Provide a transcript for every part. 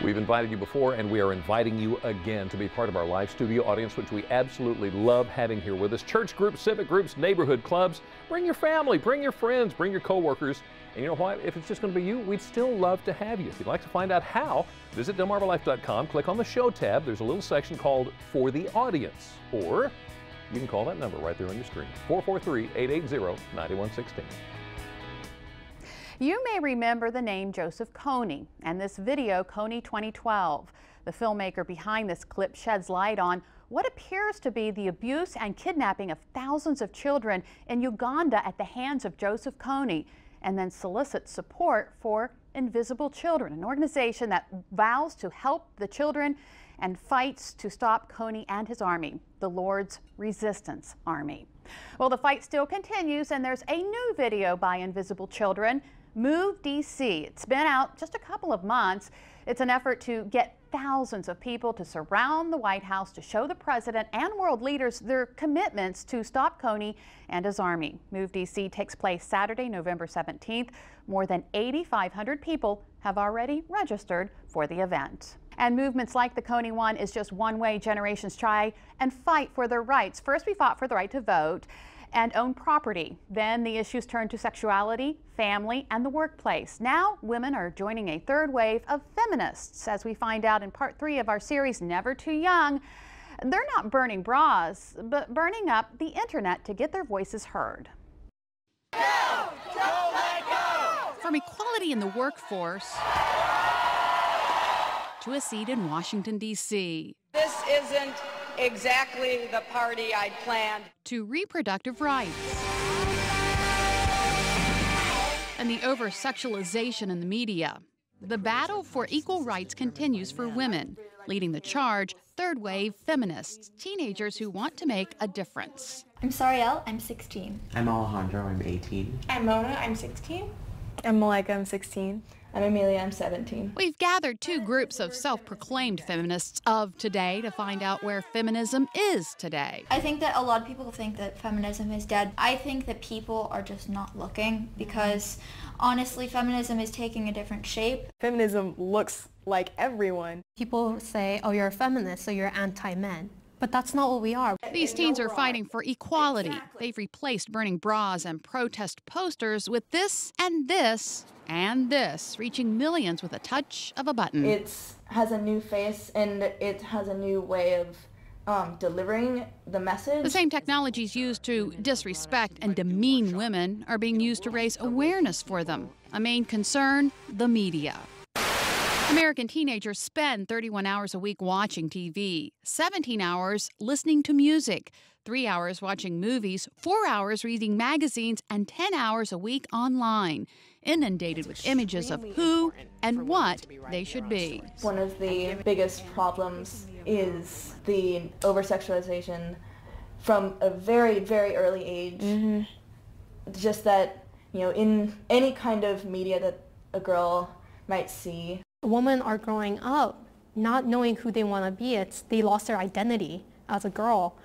We've invited you before, and we are inviting you again to be part of our live studio audience, which we absolutely love having here with us. Church groups, civic groups, neighborhood clubs. Bring your family, bring your friends, bring your coworkers. And you know what? If it's just going to be you, we'd still love to have you. If you'd like to find out how, visit delmarvalife.com, click on the show tab. There's a little section called For the Audience. Or you can call that number right there on your screen, 443-880-9116. You may remember the name Joseph Kony and this video, Kony 2012. The filmmaker behind this clip sheds light on what appears to be the abuse and kidnapping of thousands of children in Uganda at the hands of Joseph Kony, and then solicits support for Invisible Children, an organization that vows to help the children and fights to stop Kony and his army, the Lord's Resistance Army. Well, the fight still continues, and there's a new video by Invisible Children, Move DC. It's been out just a couple of months. It's an effort to get thousands of people to surround the White House to show the president and world leaders their commitments to stop Kony and his army. Move DC takes place Saturday, November 17th. More than 8,500 people have already registered for the event. And movements like the Kony one is just one way generations try and fight for their rights. First, we fought for the right to vote and own property. Then the issues turned to sexuality, family, and the workplace. Now women are joining a third wave of feminists, as we find out in part 3 of our series, Never Too Young. They're not burning bras, but burning up the internet to get their voices heard. Go! Don't let go! From equality in the workforce to a seat in Washington, D.C. This isn't exactly the party I'd planned. To reproductive rights. And the over-sexualization in the media. The battle for equal rights continues for women. Leading the charge, third-wave feminists, teenagers who want to make a difference. I'm Sariel, I'm 16. I'm Alejandro, I'm 18. I'm Mona, I'm 16. I'm Malika, I'm 16. I'm Amelia, I'm 17. We've gathered two groups of self-proclaimed feminists of today to find out where feminism is today. I think that a lot of people think that feminism is dead. I think that people are just not looking because honestly, feminism is taking a different shape. Feminism looks like everyone. People say, oh, you're a feminist, so you're anti-men. But that's not what we are. These teens are fighting for equality. They've replaced burning bras and protest posters with this and this and this, reaching millions with a touch of a button. It has a new face and it has a new way of delivering the message. The same technologies used to disrespect and demean women are being used to raise awareness for them. A main concern, the media. American teenagers spend 31 hours a week watching TV, 17 hours listening to music, 3 hours watching movies, 4 hours reading magazines, and 10 hours a week online, inundated with images of who and what they should be. One of the biggest problems is the over-sexualization from a very, very early age. Just that, you know, in any kind of media that a girl might see. Women are growing up not knowing who they want to be. They lost their identity as a girl,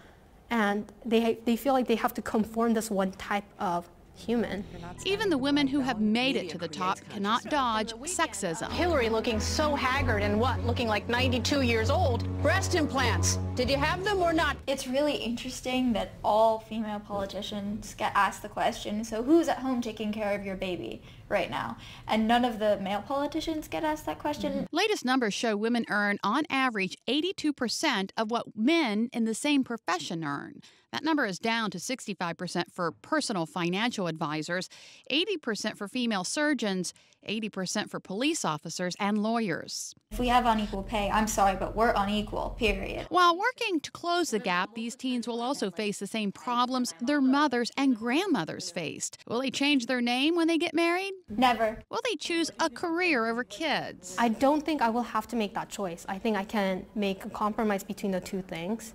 and they feel like they have to conform this one type of human. Even the women who have made it to the top cannot dodge sexism. Hillary looking so haggard and looking like 92 years old. Breast implants. Did you have them or not? It's really interesting that all female politicians get asked the question, so who's at home taking care of your baby right now? And none of the male politicians get asked that question. Latest numbers show women earn, on average, 82% of what men in the same profession earn. That number is down to 65% for personal financial advisors, 80% for female surgeons, 80% for police officers and lawyers. If we have unequal pay, I'm sorry, but we're unequal, period. While working to close the gap, these teens will also face the same problems their mothers and grandmothers faced. Will they change their name when they get married? Never. Will they choose a career over kids? I don't think I will have to make that choice. I think I can make a compromise between the two things.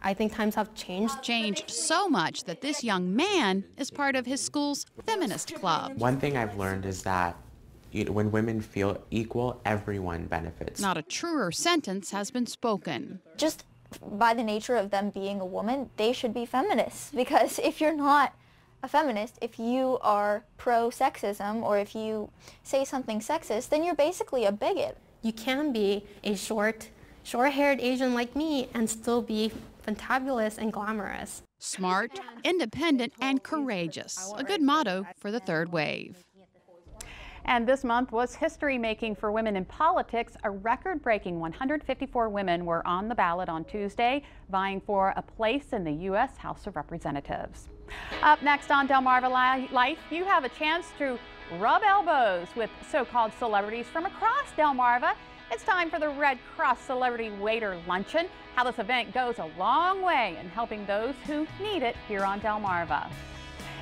I think times have changed. Changed so much that this young man is part of his school's feminist club. One thing I've learned is that when women feel equal, everyone benefits. Not a truer sentence has been spoken. Just by the nature of them being a woman, they should be feminists. Because if you're not a feminist, if you are pro-sexism or if you say something sexist, then you're basically a bigot. You can be a short-haired Asian like me and still be fantabulous and glamorous. Smart, independent, and courageous. A good motto for the third wave. And this month was history-making for women in politics. A record-breaking 154 women were on the ballot on Tuesday, vying for a place in the U.S. House of Representatives. Up next on Delmarva Life, you have a chance to rub elbows with so-called celebrities from across Delmarva. It's time for the Red Cross Celebrity Waiter Luncheon. How this event goes a long way in helping those who need it here on Delmarva.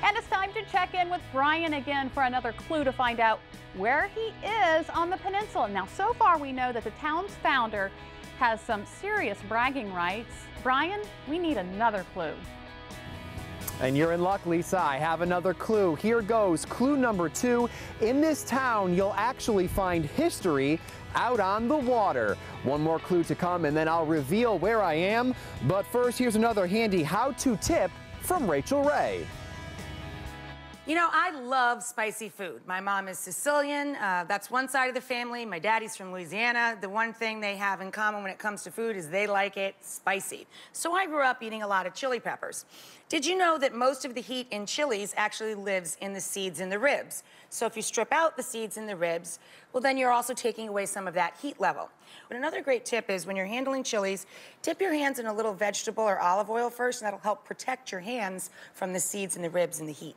And it's time to check in with Brian again for another clue to find out where he is on the peninsula. Now, so far we know that the town's founder has some serious bragging rights. Brian, we need another clue. And you're in luck, Lisa. I have another clue. Here goes. Clue number 2. In this town, you'll actually find history out on the water. One more clue to come, and then I'll reveal where I am. But first, here's another handy how-to tip from Rachel Ray. You know, I love spicy food. My mom is Sicilian. That's one side of the family. My daddy's from Louisiana. The one thing they have in common when it comes to food is they like it spicy. So I grew up eating a lot of chili peppers. Did you know that most of the heat in chilies actually lives in the seeds in the ribs? So if you strip out the seeds in the ribs, well, then you're also taking away some of that heat level. But another great tip is when you're handling chilies, dip your hands in a little vegetable or olive oil first, and that'll help protect your hands from the seeds in the ribs and the heat.